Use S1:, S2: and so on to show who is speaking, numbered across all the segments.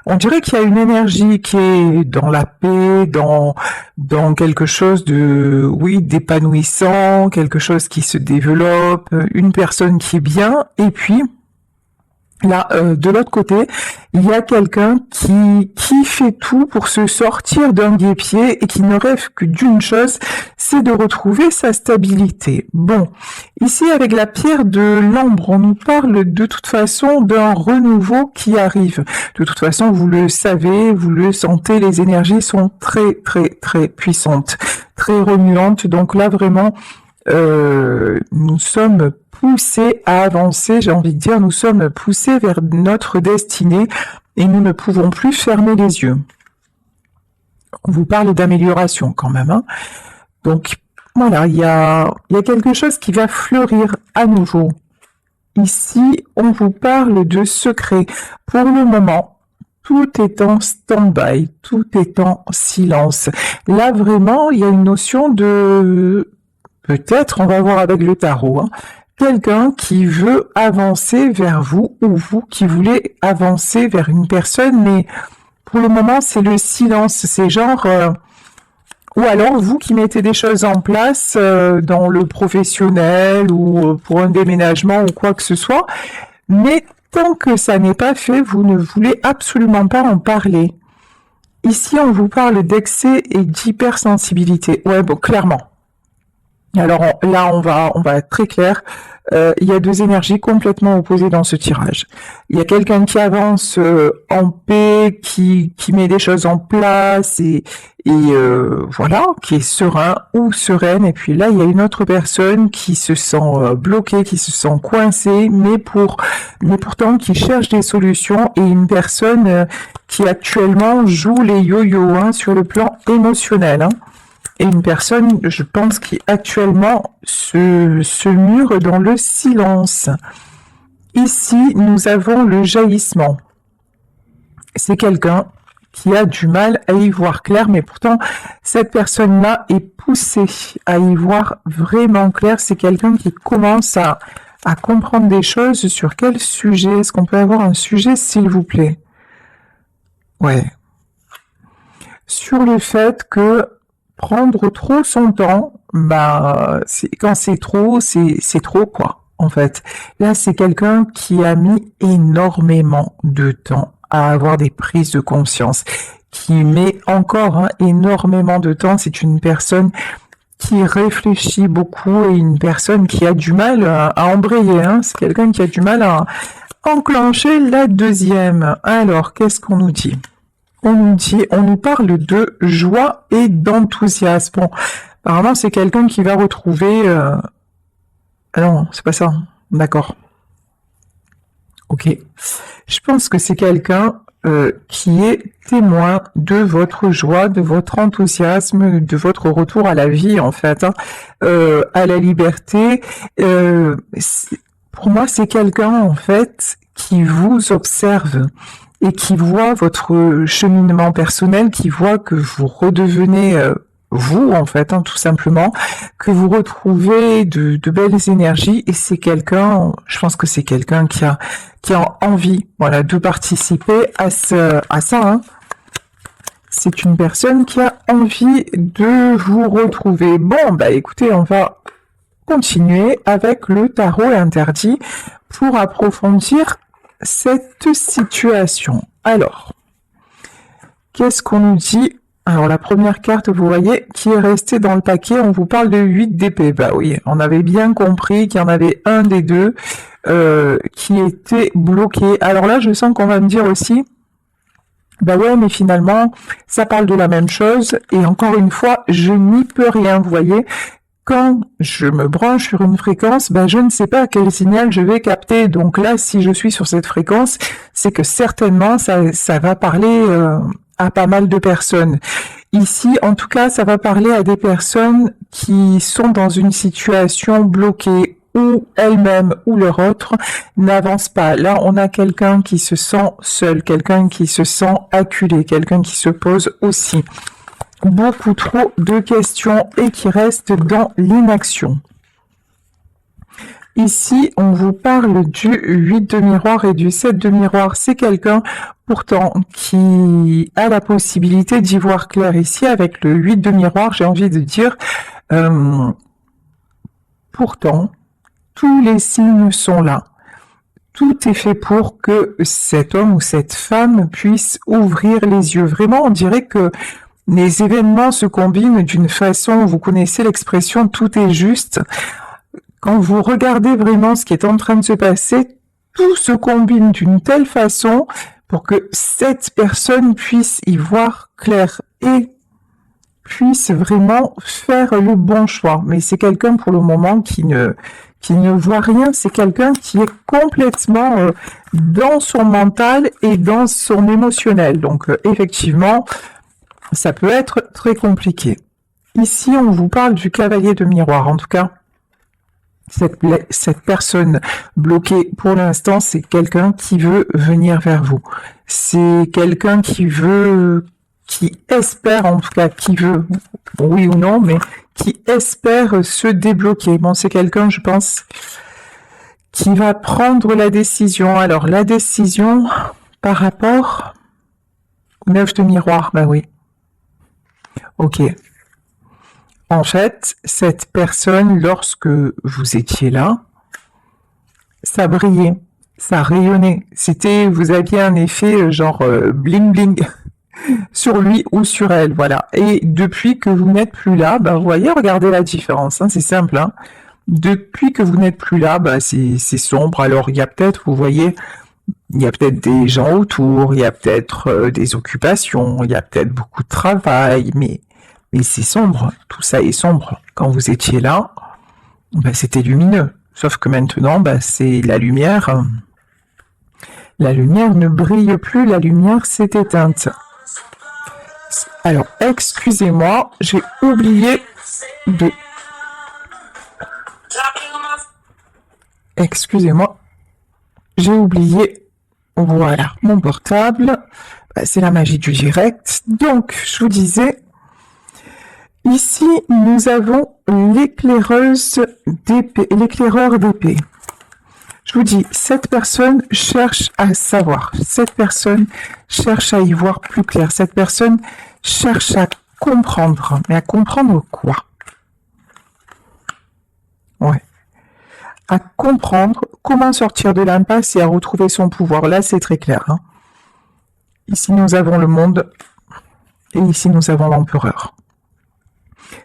S1: on dirait qu'il y a une énergie qui est dans la paix, dans quelque chose de, oui, d'épanouissant, quelque chose qui se développe, une personne qui est bien, et puis là, de l'autre côté, il y a quelqu'un qui fait tout pour se sortir d'un guêpier et qui ne rêve que d'une chose, c'est de retrouver sa stabilité. Bon, ici avec la pierre de l'ambre, on nous parle de toute façon d'un renouveau qui arrive. De toute façon, vous le savez, vous le sentez, les énergies sont très très très puissantes, très remuantes. Donc là, vraiment, nous sommes poussés à avancer, j'ai envie de dire, nous sommes poussés vers notre destinée et nous ne pouvons plus fermer les yeux. On vous parle d'amélioration quand même, hein. Donc voilà, il y a quelque chose qui va fleurir à nouveau. Ici, on vous parle de secret. Pour le moment, tout est en stand-by, tout est en silence. Là, vraiment, il y a une notion de... Peut-être, on va voir avec le tarot, hein, quelqu'un qui veut avancer vers vous ou vous qui voulez avancer vers une personne, mais pour le moment, c'est le silence. C'est genre... ou alors, vous qui mettez des choses en place dans le professionnel ou pour un déménagement ou quoi que ce soit, mais tant que ça n'est pas fait, vous ne voulez absolument pas en parler. Ici, on vous parle d'excès et d'hypersensibilité. Ouais, bon, clairement. Alors là, on va être très clair. Il y a deux énergies complètement opposées dans ce tirage. Il y a quelqu'un qui avance en paix, qui met des choses en place et voilà, qui est serein ou sereine. Et puis là, il y a une autre personne qui se sent bloquée, qui se sent coincée, mais pourtant qui cherche des solutions, et une personne qui actuellement joue les yo-yo, hein, sur le plan émotionnel, hein. Et une personne, je pense, qui actuellement se mure dans le silence. Ici, nous avons le jaillissement. C'est quelqu'un qui a du mal à y voir clair, mais pourtant, cette personne-là est poussée à y voir vraiment clair. C'est quelqu'un qui commence à comprendre des choses. Sur quel sujet? Est-ce qu'on peut avoir un sujet, s'il vous plaît? Ouais. Sur le fait que prendre trop son temps, bah, quand c'est trop quoi, en fait. Là, c'est quelqu'un qui a mis énormément de temps à avoir des prises de conscience, qui met encore énormément de temps. C'est une personne qui réfléchit beaucoup et une personne qui a du mal à embrayer, hein. C'est quelqu'un qui a du mal à enclencher la deuxième. Alors, qu'est-ce qu'on nous dit ? On nous parle de joie et d'enthousiasme. Bon, apparemment, c'est quelqu'un qui va retrouver... Ah non, c'est pas ça. D'accord. Ok. Je pense que c'est quelqu'un qui est témoin de votre joie, de votre enthousiasme, de votre retour à la vie, en fait, hein, à la liberté. Pour moi, c'est quelqu'un, en fait, qui vous observe et qui voit votre cheminement personnel, qui voit que vous redevenez vous, en fait, hein, tout simplement, que vous retrouvez de belles énergies, et c'est quelqu'un, je pense que c'est quelqu'un qui a envie, voilà, de participer à ça, hein. C'est une personne qui a envie de vous retrouver. Bon, bah écoutez, on va continuer avec le tarot interdit pour approfondir cette situation. Alors, qu'est-ce qu'on nous dit? Alors, la première carte, vous voyez, qui est restée dans le paquet, on vous parle de 8 d'épée. Bah oui, on avait bien compris qu'il y en avait un des deux qui était bloqué. Alors là, je sens qu'on va me dire aussi, bah ouais, mais finalement, ça parle de la même chose, et encore une fois, je n'y peux rien, vous voyez. Quand je me branche sur une fréquence, ben je ne sais pas quel signal je vais capter. Donc là, si je suis sur cette fréquence, c'est que certainement ça va parler à pas mal de personnes. Ici, en tout cas, ça va parler à des personnes qui sont dans une situation bloquée, ou elles-mêmes ou leur autre n'avancent pas. Là, on a quelqu'un qui se sent seul, quelqu'un qui se sent acculé, quelqu'un qui se pose aussi beaucoup trop de questions et qui reste dans l'inaction. Ici, on vous parle du 8 de miroir et du 7 de miroir. C'est quelqu'un, pourtant, qui a la possibilité d'y voir clair. Ici, avec le 8 de miroir, j'ai envie de dire, pourtant, tous les signes sont là. Tout est fait pour que cet homme ou cette femme puisse ouvrir les yeux. Vraiment, on dirait que les événements se combinent d'une façon, vous connaissez l'expression « tout est juste ». Quand vous regardez vraiment ce qui est en train de se passer, tout se combine d'une telle façon pour que cette personne puisse y voir clair et puisse vraiment faire le bon choix. Mais c'est quelqu'un pour le moment qui ne voit rien, c'est quelqu'un qui est complètement dans son mental et dans son émotionnel. Donc effectivement, ça peut être très compliqué. Ici, on vous parle du cavalier de miroir. En tout cas, cette personne bloquée, pour l'instant, c'est quelqu'un qui veut venir vers vous. C'est quelqu'un qui espère, en tout cas, qui veut, oui ou non, mais qui espère se débloquer. Bon, c'est quelqu'un, je pense, qui va prendre la décision. Alors, la décision par rapport au 9 de miroir, bah oui. Ok. En fait, cette personne, lorsque vous étiez là, ça brillait, ça rayonnait. Vous aviez un effet genre bling bling sur lui ou sur elle, voilà. Et depuis que vous n'êtes plus là, vous voyez, regardez la différence, hein, c'est simple. Hein. Depuis que vous n'êtes plus là, c'est sombre. Alors il y a peut-être, vous voyez, il y a peut-être des gens autour, il y a peut-être des occupations, il y a peut-être beaucoup de travail, mais c'est sombre, tout ça est sombre. Quand vous étiez là, c'était lumineux. Sauf que maintenant, c'est la lumière. La lumière ne brille plus, la lumière s'est éteinte. Alors, excusez-moi, j'ai oublié de... Excusez-moi, j'ai oublié, voilà, mon portable. C'est la magie du direct. Donc, je vous disais... Ici, nous avons l'éclaireuse d'épée, l'éclaireur d'épée. Je vous dis, cette personne cherche à savoir, cette personne cherche à y voir plus clair, cette personne cherche à comprendre. Mais à comprendre quoi? Ouais. À comprendre comment sortir de l'impasse et à retrouver son pouvoir. Là, c'est très clair. Hein. Ici, nous avons le monde et ici, nous avons l'empereur.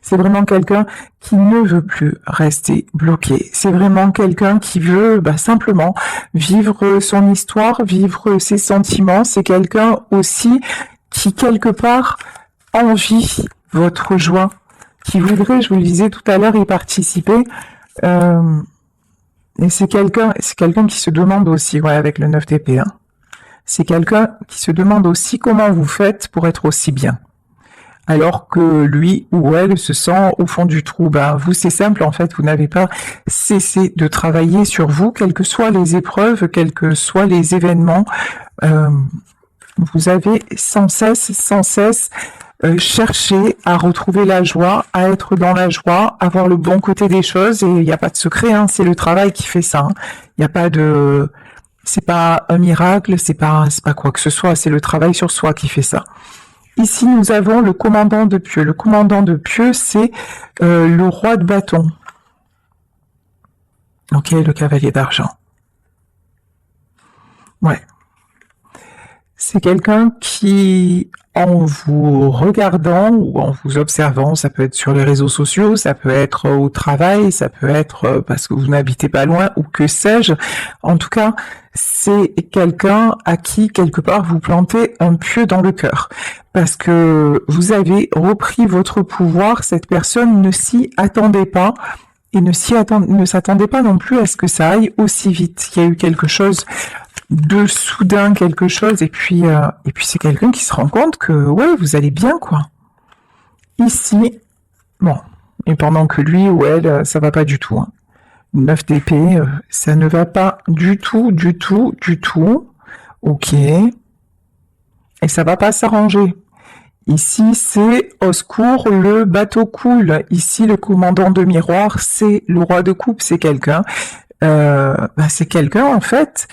S1: C'est vraiment quelqu'un qui ne veut plus rester bloqué. C'est vraiment quelqu'un qui veut simplement vivre son histoire, vivre ses sentiments. C'est quelqu'un aussi qui, quelque part, envie votre joie, qui voudrait, je vous le disais tout à l'heure, y participer. Et c'est quelqu'un qui se demande aussi, ouais, avec le 9 d'épée, hein. C'est quelqu'un qui se demande aussi comment vous faites pour être aussi bien. Alors que lui ou elle se sent au fond du trou. Vous, c'est simple, en fait, vous n'avez pas cessé de travailler sur vous, quelles que soient les épreuves, quels que soient les événements. Vous avez sans cesse cherché à retrouver la joie, à être dans la joie, à voir le bon côté des choses. Et il n'y a pas de secret, hein, c'est le travail qui fait ça. Hein. Il n'y a pas de... C'est pas un miracle, c'est pas quoi que ce soit, c'est le travail sur soi qui fait ça. Ici, nous avons le commandant de pieux. Le commandant de pieux, c'est le roi de bâton. Ok, le cavalier d'argent. Ouais. C'est quelqu'un qui, en vous regardant ou en vous observant, ça peut être sur les réseaux sociaux, ça peut être au travail, ça peut être parce que vous n'habitez pas loin ou que sais-je. En tout cas, c'est quelqu'un à qui, quelque part, vous plantez un pieu dans le cœur. Parce que vous avez repris votre pouvoir, cette personne ne s'y attendait pas et ne s'attendait pas non plus à ce que ça aille aussi vite. Il y a eu quelque chose de soudain, quelque chose, et puis c'est quelqu'un qui se rend compte que, ouais, vous allez bien, quoi. Ici, bon, et pendant que lui ou elle, ça va pas du tout, hein. 9 d'épée, ça ne va pas du tout. Ok. Et ça va pas s'arranger. Ici, c'est au secours, le bateau coule. Ici, le commandant de miroir, c'est le roi de coupe, c'est quelqu'un C'est quelqu'un en fait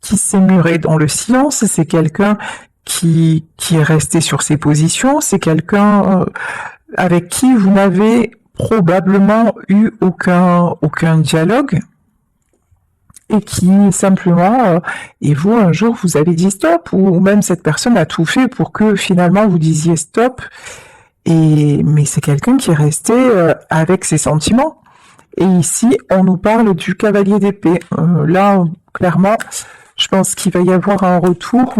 S1: qui s'est muré dans le silence, c'est quelqu'un qui est resté sur ses positions, c'est quelqu'un avec qui vous n'avez probablement eu aucun dialogue et qui simplement, et vous un jour vous avez dit stop, ou même cette personne a tout fait pour que finalement vous disiez stop, mais c'est quelqu'un qui est resté avec ses sentiments. Et ici, on nous parle du cavalier d'épée. Là, clairement, je pense qu'il va y avoir un retour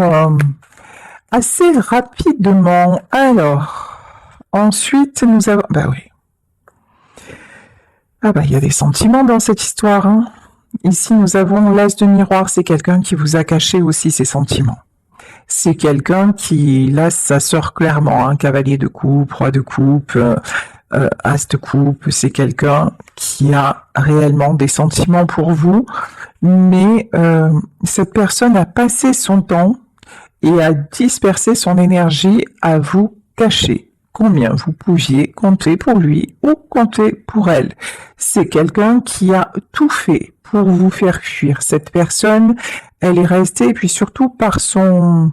S1: assez rapidement. Alors, ensuite, nous avons... oui. Il y a des sentiments dans cette histoire. Hein. Ici, nous avons l'as de miroir. C'est quelqu'un qui vous a caché aussi ses sentiments. C'est quelqu'un qui, là, ça sort clairement. Un cavalier de coupe, roi de coupe... as de coupe, c'est quelqu'un qui a réellement des sentiments pour vous, mais cette personne a passé son temps et a dispersé son énergie à vous cacher combien vous pouviez compter pour lui ou compter pour elle. C'est quelqu'un qui a tout fait pour vous faire fuir. Cette personne, elle est restée, et puis surtout par son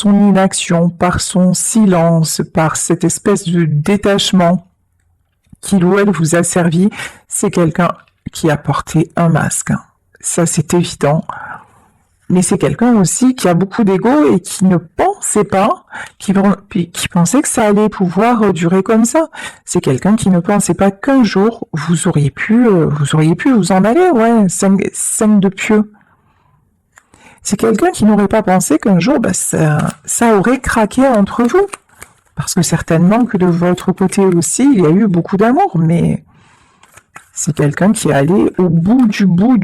S1: inaction, par son silence, par cette espèce de détachement qu'il ou elle vous a servi, c'est quelqu'un qui a porté un masque. Ça, c'est évident. Mais c'est quelqu'un aussi qui a beaucoup d'ego et qui ne pensait pas, qui pensait que ça allait pouvoir durer comme ça. C'est quelqu'un qui ne pensait pas qu'un jour, vous auriez pu vous en aller, ouais, 5 de pieux. C'est quelqu'un qui n'aurait pas pensé qu'un jour, ça aurait craqué entre vous. Parce que certainement que de votre côté aussi, il y a eu beaucoup d'amour, mais c'est quelqu'un qui est allé au bout du bout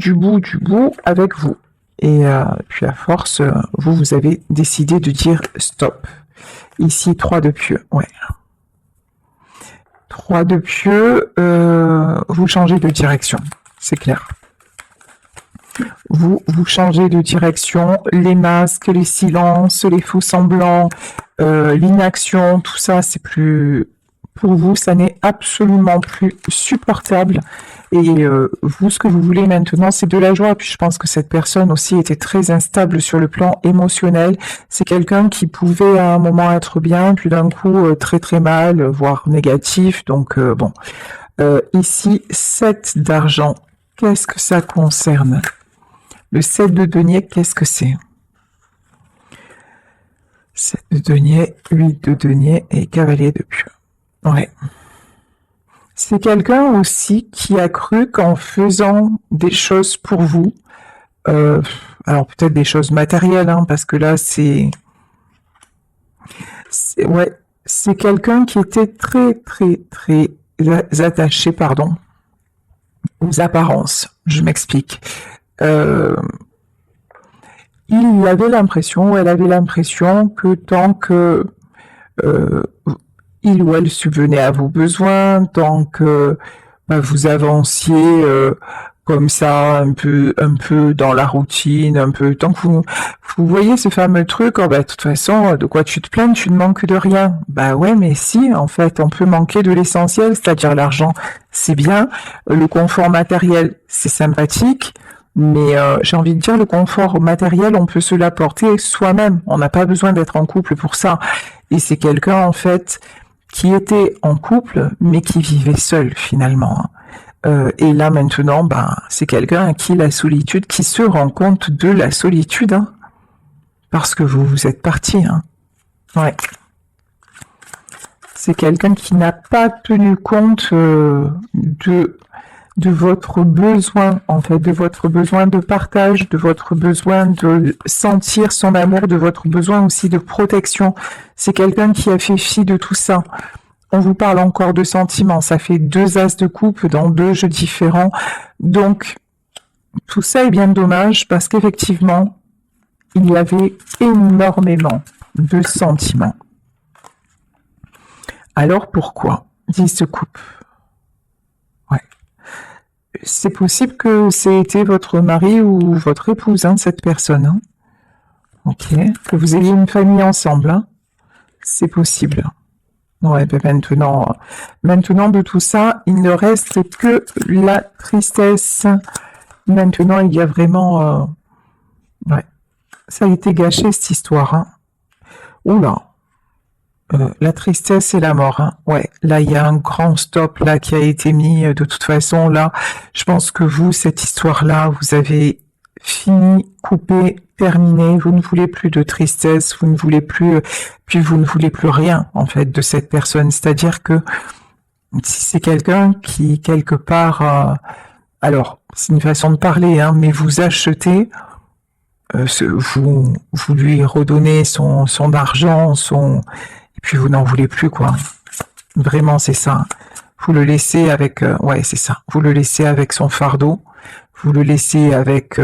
S1: avec vous. Et puis à force, vous avez décidé de dire stop. Ici, 3 de pieux, ouais. 3 de pieux, vous changez de direction, c'est clair. Vous changez de direction, les masques, les silences, les faux semblants, l'inaction, tout ça, c'est plus... Pour vous, ça n'est absolument plus supportable. Et vous, ce que vous voulez maintenant, c'est de la joie. Puis je pense que cette personne aussi était très instable sur le plan émotionnel. C'est quelqu'un qui pouvait à un moment être bien, puis d'un coup très très mal, voire négatif. Donc bon. Ici, 7 d'argent. Qu'est-ce que ça concerne ? Le 7 de denier, qu'est-ce que c'est ? 7 de denier, 8 de denier et cavalier de pieux. Ouais. C'est quelqu'un aussi qui a cru qu'en faisant des choses pour vous, alors peut-être des choses matérielles, hein, parce que là c'est quelqu'un qui était très très très attaché, aux apparences. Je m'explique. Il avait l'impression, ou elle avait l'impression que tant que il ou elle subvenait à vos besoins, tant que vous avanciez comme ça, un peu dans la routine, un peu, tant que vous voyez ce fameux truc, de toute façon, de quoi tu te plains, tu ne manques de rien. Ouais, mais si, en fait, on peut manquer de l'essentiel, c'est-à-dire l'argent, c'est bien, le confort matériel, c'est sympathique, mais j'ai envie de dire, le confort matériel, on peut se l'apporter soi-même, on n'a pas besoin d'être en couple pour ça. Et c'est quelqu'un, en fait, qui était en couple, mais qui vivait seul, finalement. Et là, maintenant, c'est quelqu'un à qui la solitude, qui se rend compte de la solitude, hein, parce que vous êtes parti. Hein. Ouais. C'est quelqu'un qui n'a pas tenu compte de votre besoin, en fait, de votre besoin de partage, de votre besoin de sentir son amour, de votre besoin aussi de protection. C'est quelqu'un qui a fait fi de tout ça. On vous parle encore de sentiments, ça fait 2 as de coupe dans 2 jeux différents. Donc, tout ça est bien dommage parce qu'effectivement, il y avait énormément de sentiments. Alors pourquoi 10 de coupe. Ouais. C'est possible que c'était votre mari ou votre épouse, hein, cette personne. Hein. Ok. Que vous ayez une famille ensemble. Hein. C'est possible. Ouais, ben maintenant de tout ça, il ne reste que la tristesse. Maintenant, il y a vraiment, ouais, ça a été gâché cette histoire, hein. Oula, la tristesse et la mort, hein. Ouais, là, il y a un grand stop là qui a été mis. De toute façon, là, je pense que vous, cette histoire-là, vous avez fini, coupé, terminé. Vous ne voulez plus de tristesse, vous ne voulez plus, puis vous ne voulez plus rien en fait de cette personne. C'est-à-dire que si c'est quelqu'un qui quelque part, alors c'est une façon de parler, hein, mais vous achetez, vous lui redonnez son argent, et puis vous n'en voulez plus quoi. Vraiment c'est ça. Vous le laissez avec, ouais c'est ça. Vous le laissez avec son fardeau. Vous le laissez avec,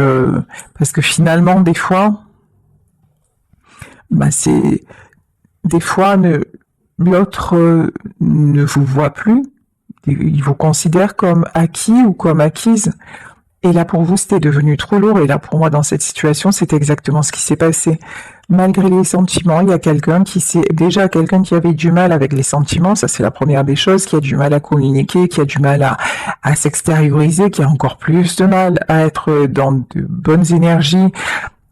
S1: parce que finalement des fois, bah c'est des fois l'autre ne vous voit plus. Il vous considère comme acquis ou comme acquise. Et là, pour vous, c'était devenu trop lourd. Et là, pour moi, dans cette situation, c'est exactement ce qui s'est passé. Malgré les sentiments, il y a quelqu'un qui avait du mal avec les sentiments. Ça, c'est la première des choses, qui a du mal à communiquer, qui a du mal à s'extérioriser, qui a encore plus de mal à être dans de bonnes énergies,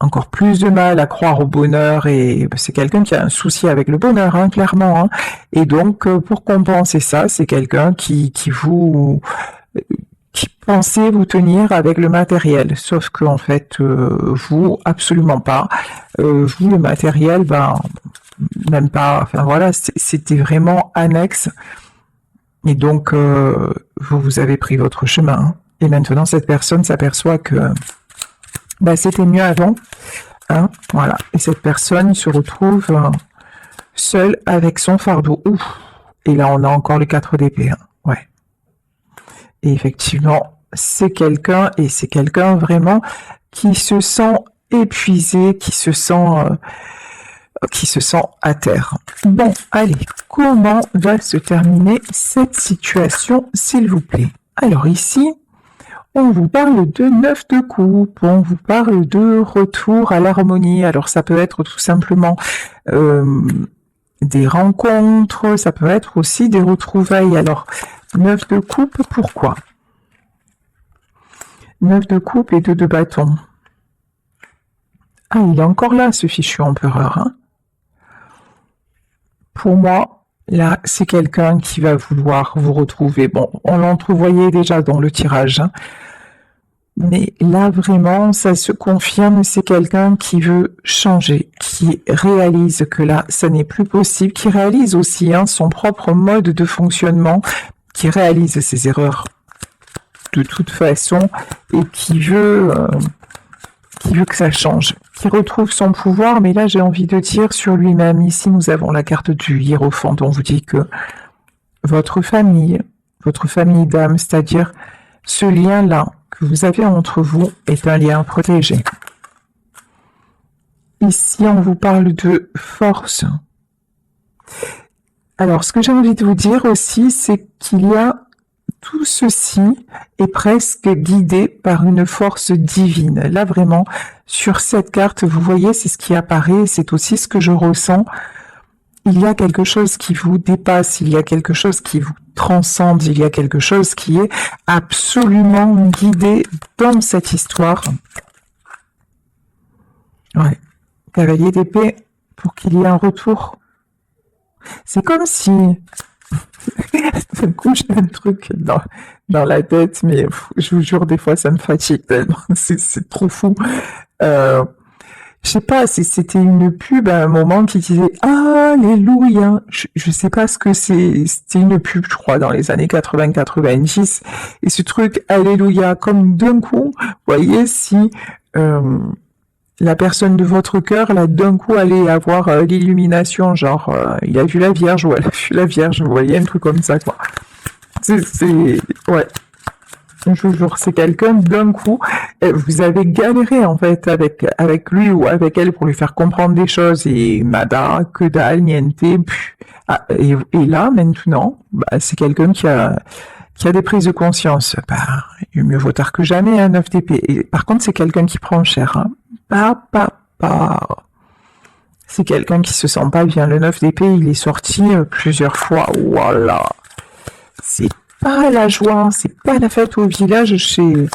S1: encore plus de mal à croire au bonheur. Et c'est quelqu'un qui a un souci avec le bonheur, hein, clairement, hein. Et donc, pour compenser ça, c'est quelqu'un qui pensait vous tenir avec le matériel, sauf que en fait, vous, absolument pas. Vous, le matériel, ben, même pas, enfin voilà, c'était vraiment annexe. Et donc, vous avez pris votre chemin, hein. Et maintenant, cette personne s'aperçoit que ben, c'était mieux avant, hein, voilà. Et cette personne se retrouve seule avec son fardeau. Ouf. Et là, on a encore les 4 d'épée, hein. Ouais. Et effectivement, c'est quelqu'un vraiment qui se sent épuisé, qui se sent à terre. Bon, allez, comment va se terminer cette situation, s'il vous plaît? Alors ici, on vous parle de 9 de coupe, on vous parle de retour à l'harmonie. Alors ça peut être tout simplement des rencontres, ça peut être aussi des retrouvailles. Alors, 9 de coupe, pourquoi? 9 de coupe et 2 de bâton. Ah, il est encore là, ce fichu empereur, hein. Pour moi, là, c'est quelqu'un qui va vouloir vous retrouver. Bon, on l'entrevoyait déjà dans le tirage, hein. Mais là, vraiment, ça se confirme, c'est quelqu'un qui veut changer, qui réalise que là, ça n'est plus possible, qui réalise aussi, hein, son propre mode de fonctionnement, qui réalise ses erreurs de toute façon et qui veut que ça change, qui retrouve son pouvoir, mais là, j'ai envie de dire sur lui-même. Ici, nous avons la carte du Hiérophante. On vous dit que votre famille d'âme, c'est-à-dire ce lien-là que vous avez entre vous est un lien protégé. Ici, on vous parle de force. Alors, ce que j'ai envie de vous dire aussi, c'est qu'il y a tout ceci est presque guidé par une force divine. Là, vraiment, sur cette carte, vous voyez, c'est ce qui apparaît, c'est aussi ce que je ressens. Il y a quelque chose qui vous dépasse, il y a quelque chose qui vous transcende, il y a quelque chose qui est absolument guidé dans cette histoire. Ouais. Cavalier d'épée, pour qu'il y ait un retour. C'est comme si... D'un coup, j'ai un truc dans la tête, mais je vous jure, des fois, ça me fatigue tellement. C'est trop fou. Je sais pas si c'était une pub à un moment qui disait Alléluia. Je sais pas ce que c'est. C'était une pub, je crois, dans les années 80-90. Et ce truc Alléluia, comme d'un coup, vous voyez, si la personne de votre cœur, là, d'un coup, allait avoir l'illumination, genre, il a vu la Vierge ou elle a vu la Vierge, vous voyez, un truc comme ça, quoi. Ouais. Je vous jure, c'est quelqu'un, d'un coup, vous avez galéré, en fait, avec lui ou avec elle pour lui faire comprendre des choses, et nada, que dalle, niente, et là, maintenant, bah, c'est quelqu'un qui a des prises de conscience. Bah, mieux vaut tard que jamais, un 9 d'épée. Et par contre, c'est quelqu'un qui prend cher, hein. C'est quelqu'un qui se sent pas bien. Le 9 d'épée, il est sorti plusieurs fois. Voilà. C'est pas la joie, c'est pas la fête au village chez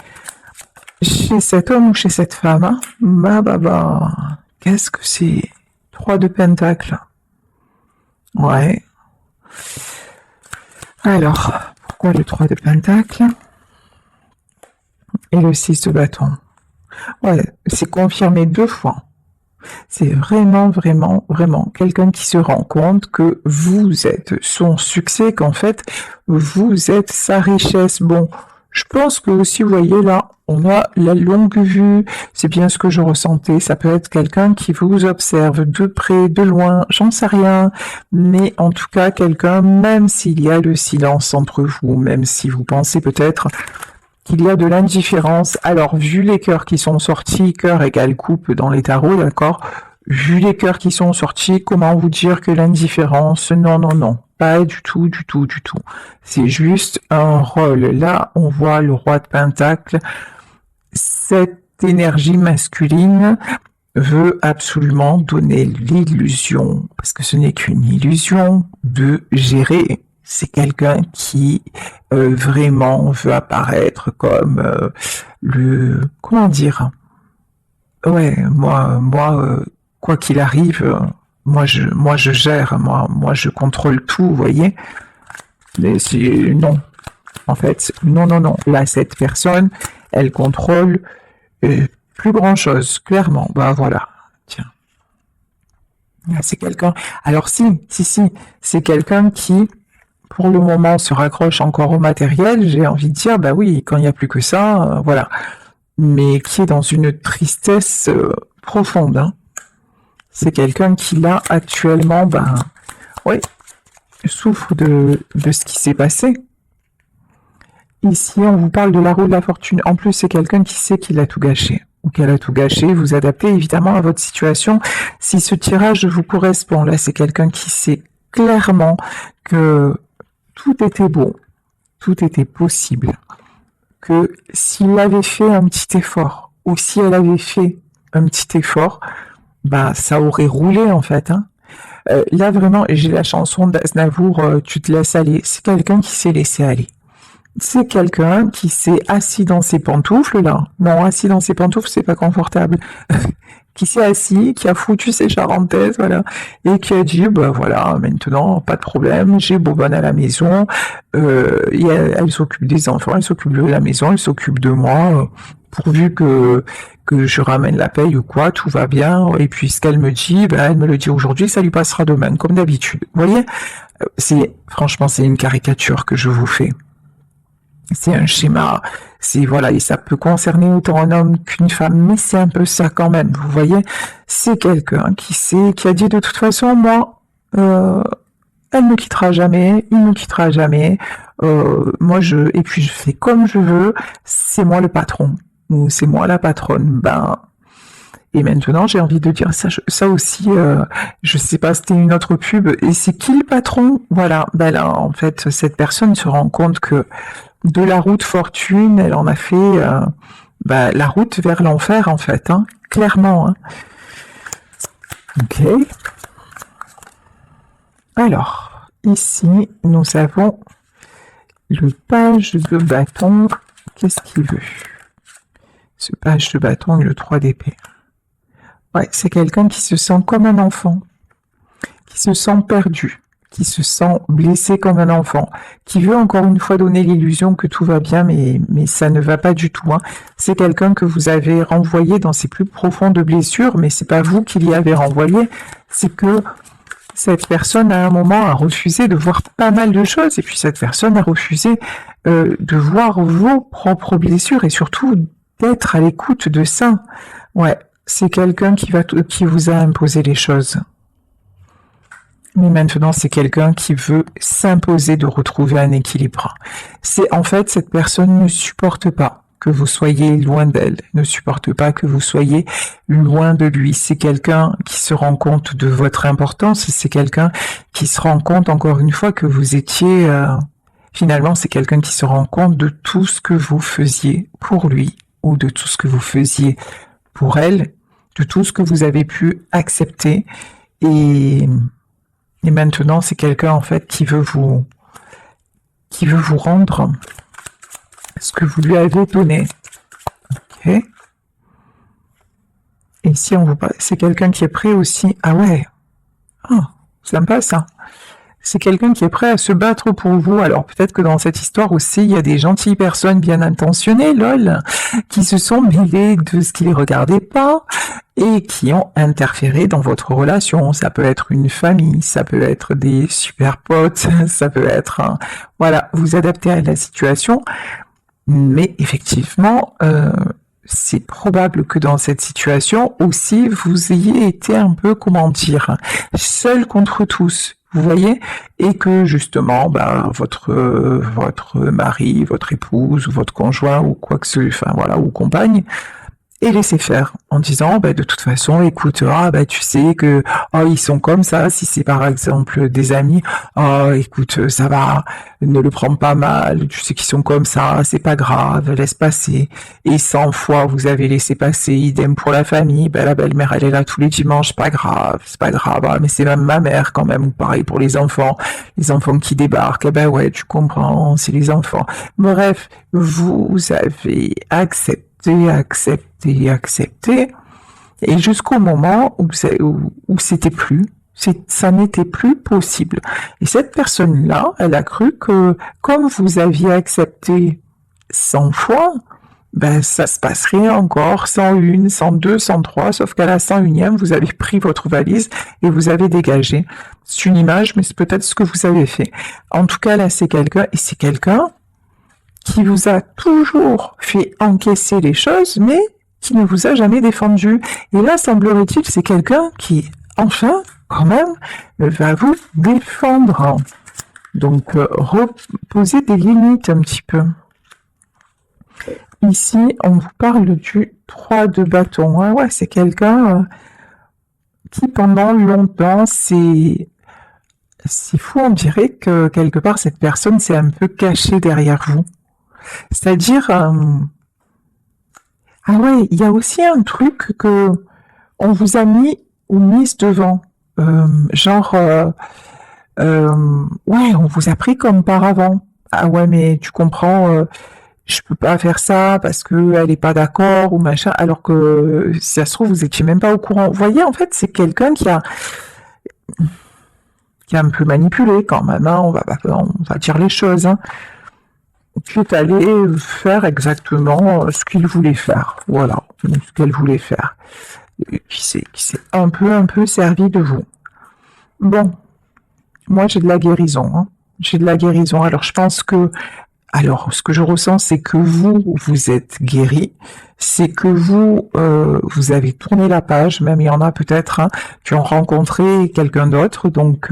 S1: cet homme ou chez cette femme. Hein. Bah. Qu'est-ce que c'est? 3 de Pentacle. Ouais. Alors, pourquoi le 3 de Pentacle et le 6 de bâton? Ouais, c'est confirmé 2 fois. C'est vraiment quelqu'un qui se rend compte que vous êtes son succès, qu'en fait, vous êtes sa richesse. Bon, je pense que aussi, vous voyez là, on a la longue vue, c'est bien ce que je ressentais, ça peut être quelqu'un qui vous observe de près, de loin, j'en sais rien, mais en tout cas, quelqu'un, même s'il y a le silence entre vous, même si vous pensez peut-être qu'il y a de l'indifférence. Alors, vu les cœurs qui sont sortis, cœur égale coupe dans les tarots, d'accord? Vu les cœurs qui sont sortis, comment vous dire que l'indifférence? Non, pas du tout. C'est juste un rôle. Là, on voit le roi de Pentacle. Cette énergie masculine veut absolument donner l'illusion, parce que ce n'est qu'une illusion, de gérer. C'est quelqu'un qui vraiment veut apparaître comme comment dire? Ouais, moi, quoi qu'il arrive, moi je gère, moi je contrôle tout, vous voyez. Mais non, en fait, non. Là, cette personne, elle contrôle plus grand chose, clairement. Bah voilà, tiens. Là, c'est quelqu'un. Alors si, c'est quelqu'un qui pour le moment, se raccroche encore au matériel, j'ai envie de dire, bah oui, quand il n'y a plus que ça, voilà. Mais qui est dans une tristesse profonde. Hein. C'est quelqu'un qui, là, actuellement, oui, souffre de ce qui s'est passé. Ici, on vous parle de la roue de la fortune. En plus, c'est quelqu'un qui sait qu'il a tout gâché. Ou qu'elle a tout gâché. Vous adaptez évidemment à votre situation. Si ce tirage vous correspond, là, c'est quelqu'un qui sait clairement que tout était bon, tout était possible, que s'il avait fait un petit effort, ou si elle avait fait un petit effort, ça aurait roulé en fait. Hein. Là vraiment, j'ai la chanson d'Aznavour, Tu te laisses aller, c'est quelqu'un qui s'est laissé aller. C'est quelqu'un qui s'est assis dans ses pantoufles, là. Non, assis dans ses pantoufles, c'est pas confortable. Qui s'est assis, qui a foutu ses charentaises, voilà, et qui a dit, voilà, maintenant, pas de problème, j'ai Bobonne à la maison, et elle s'occupe des enfants, elle s'occupe de la maison, elle s'occupe de moi, pourvu que je ramène la paye ou quoi, tout va bien, et puis ce qu'elle me dit, elle me le dit aujourd'hui, ça lui passera demain, comme d'habitude. Vous voyez, franchement, c'est une caricature que je vous fais. C'est un schéma, voilà, et ça peut concerner autant un homme qu'une femme, mais c'est un peu ça quand même, vous voyez. C'est quelqu'un qui a dit de toute façon, moi, elle ne quittera jamais, il ne quittera jamais, et puis je fais comme je veux, c'est moi le patron, ou c'est moi la patronne, et maintenant, j'ai envie de dire ça aussi, je sais pas, c'était une autre pub, et c'est qui le patron? Voilà, là, en fait, cette personne se rend compte que de la route fortune, elle en a fait la route vers l'enfer, en fait, hein, clairement. Hein. Ok. Alors, ici, nous avons le page de bâton. Qu'est-ce qu'il veut? Ce page de bâton et le 3 d'épée. Ouais, c'est quelqu'un qui se sent comme un enfant, qui se sent perdu, qui se sent blessé comme un enfant, qui veut encore une fois donner l'illusion que tout va bien, mais ça ne va pas du tout. Hein. C'est quelqu'un que vous avez renvoyé dans ses plus profondes blessures, mais c'est pas vous qui l'y avez renvoyé, c'est que cette personne, à un moment, a refusé de voir pas mal de choses, et puis cette personne a refusé de voir vos propres blessures, et surtout d'être à l'écoute de ça. Ouais, c'est quelqu'un qui vous a imposé les choses. Mais maintenant, c'est quelqu'un qui veut s'imposer de retrouver un équilibre. En fait, cette personne ne supporte pas que vous soyez loin d'elle, ne supporte pas que vous soyez loin de lui. C'est quelqu'un qui se rend compte de votre importance, c'est quelqu'un qui se rend compte, encore une fois, que vous étiez... finalement, c'est quelqu'un qui se rend compte de tout ce que vous faisiez pour lui, ou de tout ce que vous faisiez pour elle, de tout ce que vous avez pu accepter, et, et maintenant c'est quelqu'un en fait qui veut vous rendre ce que vous lui avez donné. Ok. Et ici on vous parle, c'est quelqu'un qui est prêt aussi. Ah ouais. Ah, sympa ça. C'est quelqu'un qui est prêt à se battre pour vous. Alors peut-être que dans cette histoire aussi, il y a des gentilles personnes bien intentionnées, lol, qui se sont mêlées de ce qui les regardait pas et qui ont interféré dans votre relation. Ça peut être une famille, ça peut être des super potes, ça peut être voilà, vous adaptez à la situation. Mais effectivement, c'est probable que dans cette situation aussi, vous ayez été un peu, comment dire, seul contre tous. Vous voyez, et que justement, votre mari, votre épouse, ou votre conjoint, ou quoi que ce, enfin voilà, ou compagne, et laisser faire en disant de toute façon écoute tu sais que ils sont comme ça, si c'est par exemple des amis, écoute ça va, ne le prends pas mal, tu sais qu'ils sont comme ça, c'est pas grave, laisse passer. Et 100 fois vous avez laissé passer, idem pour la famille, la belle-mère elle est là tous les dimanches, c'est pas grave, mais c'est même ma mère quand même. Ou pareil pour les enfants qui débarquent, ouais tu comprends, c'est les enfants. Bref, vous avez accepté, et jusqu'au moment où c'était plus, ça n'était plus possible. Et cette personne-là, elle a cru que comme vous aviez accepté 100 fois, ça se passerait encore 101, 102, 103, sauf qu'à la 101e, vous avez pris votre valise et vous avez dégagé. C'est une image, mais c'est peut-être ce que vous avez fait. En tout cas, là, c'est quelqu'un qui vous a toujours fait encaisser les choses, mais qui ne vous a jamais défendu. Et là, semblerait-il, c'est quelqu'un qui, enfin, quand même, va vous défendre. Donc, reposer des limites un petit peu. Ici, on vous parle du 3 de bâton. Ouais, c'est quelqu'un qui, pendant longtemps, c'est fou, on dirait que quelque part, cette personne s'est un peu cachée derrière vous. C'est-à-dire, ah ouais, il y a aussi un truc que on vous a mis ou mise devant, ouais, on vous a pris comme par avant. Ah ouais, mais tu comprends, je peux pas faire ça parce que elle est pas d'accord ou machin, alors que si ça se trouve vous étiez même pas au courant. Vous voyez, en fait, c'est quelqu'un qui a un peu manipulé quand même. On va dire les choses. Qui est allé faire exactement ce qu'il voulait faire. Voilà, ce qu'elle voulait faire. Qui s'est un peu servi de vous. Bon, moi j'ai de la guérison. J'ai de la guérison. Alors je pense que, ce que je ressens, c'est que vous êtes guéri. C'est que vous avez tourné la page. Même il y en a peut-être qui ont rencontré quelqu'un d'autre. Donc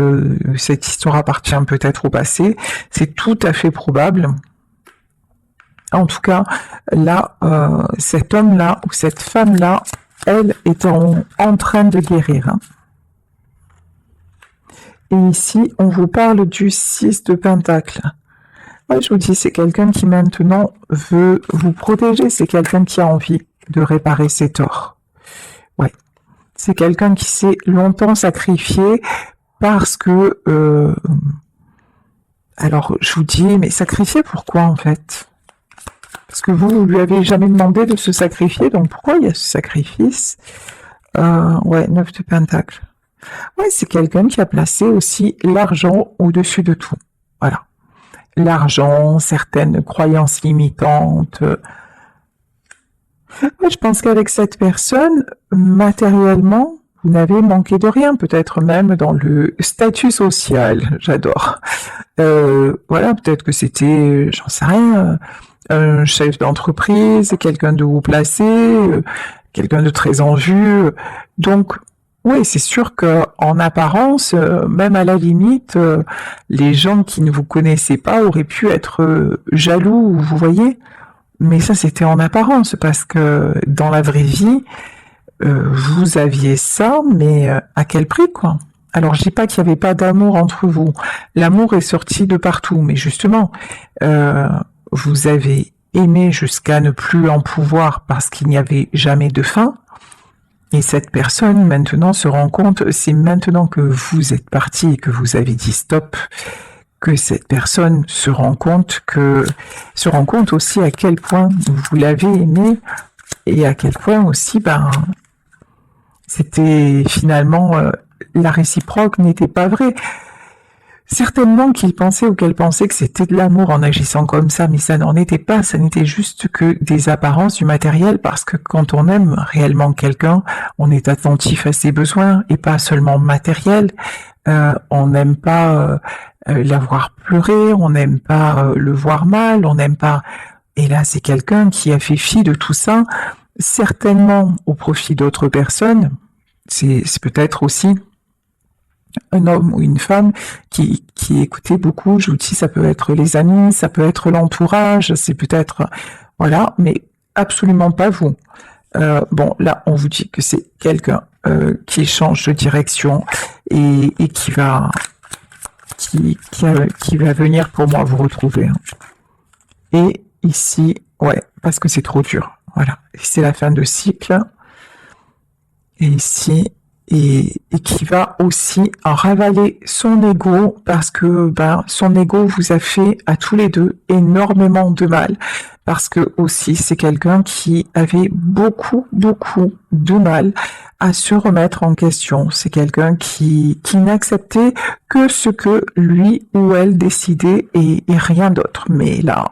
S1: cette histoire appartient peut-être au passé. C'est tout à fait probable. En tout cas, là, cet homme-là ou cette femme-là, elle est en train de guérir. Et ici, on vous parle du 6 de Pentacle. Ouais, je vous dis, c'est quelqu'un qui maintenant veut vous protéger, c'est quelqu'un qui a envie de réparer ses torts. Ouais, c'est quelqu'un qui s'est longtemps sacrifié parce que... alors, je vous dis, mais sacrifié pourquoi en fait ? Parce que vous lui avez jamais demandé de se sacrifier, donc pourquoi il y a ce sacrifice ? Ouais, 9 de Pentacle. Ouais, c'est quelqu'un qui a placé aussi l'argent au-dessus de tout. Voilà. L'argent, certaines croyances limitantes. Ouais, je pense qu'avec cette personne, matériellement, vous n'avez manqué de rien, peut-être même dans le statut social. J'adore. Voilà, peut-être que c'était, j'en sais rien, un chef d'entreprise, quelqu'un de haut placé, quelqu'un de très en vue. Donc, oui, c'est sûr que en apparence, même à la limite, les gens qui ne vous connaissaient pas auraient pu être jaloux, vous voyez. Mais ça, c'était en apparence, parce que dans la vraie vie, vous aviez ça, mais à quel prix, quoi ? Alors, je dis pas qu'il n'y avait pas d'amour entre vous. L'amour est sorti de partout, mais justement, vous avez aimé jusqu'à ne plus en pouvoir parce qu'il n'y avait jamais de fin. Et cette personne maintenant se rend compte, c'est maintenant que vous êtes parti et que vous avez dit stop, que cette personne se rend compte aussi à quel point vous l'avez aimé et à quel point aussi, c'était finalement la réciproque n'était pas vraie. Certainement qu'il pensait ou qu'elle pensait que c'était de l'amour en agissant comme ça, mais ça n'en était pas, ça n'était juste que des apparences du matériel, parce que quand on aime réellement quelqu'un, on est attentif à ses besoins et pas seulement matériel. On n'aime pas la voir pleurer, on n'aime pas le voir mal, on n'aime pas... Et là, c'est quelqu'un qui a fait fi de tout ça, certainement au profit d'autres personnes. C'est peut-être aussi un homme ou une femme qui écoutait beaucoup. Je vous dis, ça peut être les amis, ça peut être l'entourage, c'est peut-être... Voilà, mais absolument pas vous. Bon, là, on vous dit que c'est quelqu'un qui change de direction et qui va venir pour moi vous retrouver. Hein. Et ici, ouais, parce que c'est trop dur. Voilà, c'est la fin de cycle. Et ici, et qui va aussi en ravaler son ego, parce que son ego vous a fait à tous les deux énormément de mal, parce que aussi c'est quelqu'un qui avait beaucoup de mal à se remettre en question. C'est quelqu'un qui n'acceptait que ce que lui ou elle décidait et rien d'autre. Mais là,